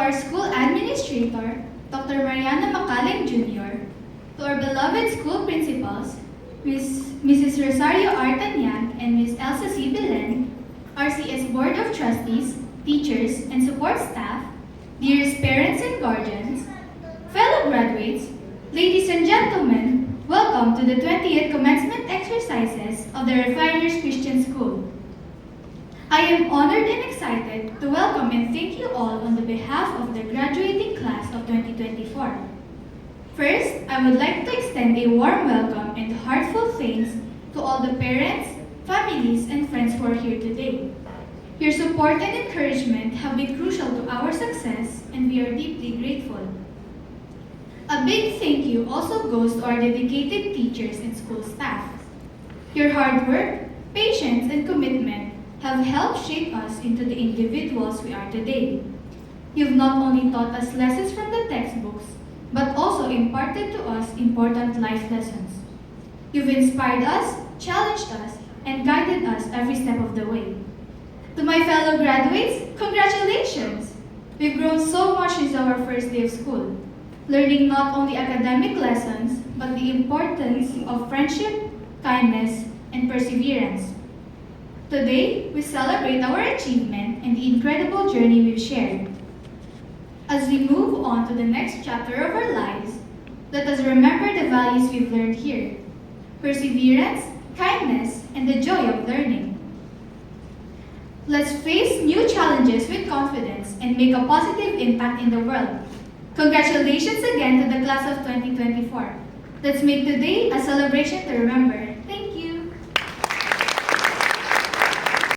our school administrator, Dr. Mariana Macallen Jr., to our beloved school principals, Mrs. Rosario Artanian and Ms. Elsa C. Belen, RCS Board of Trustees, teachers, and support staff, dearest parents and guardians, fellow graduates, ladies and gentlemen, welcome to the 20th commencement exercises of the Refiners Christian School. I am honored and excited to welcome and thank you all on the behalf of the graduating class of 2024. First, I would like to extend a warm welcome and heartfelt thanks to all the parents, families, and friends who are here today. Your support and encouragement have been crucial to our success, and we are deeply grateful. A big thank you also goes to our dedicated teachers and school staff. Your hard work, patience, and commitment have helped shape us into the individuals we are today. You've not only taught us lessons from the textbooks, but also imparted to us important life lessons. You've inspired us, challenged us, and guided us every step of the way. To my fellow graduates, congratulations! We've grown so much since our first day of school, learning not only academic lessons, but the importance of friendship, kindness, and perseverance. Today, we celebrate our achievement and the incredible journey we've shared. As we move on to the next chapter of our lives, let us remember the values we've learned here: perseverance, kindness, and the joy of learning. Let's face new challenges with confidence and make a positive impact in the world. Congratulations again to the class of 2024. Let's make today a celebration to remember.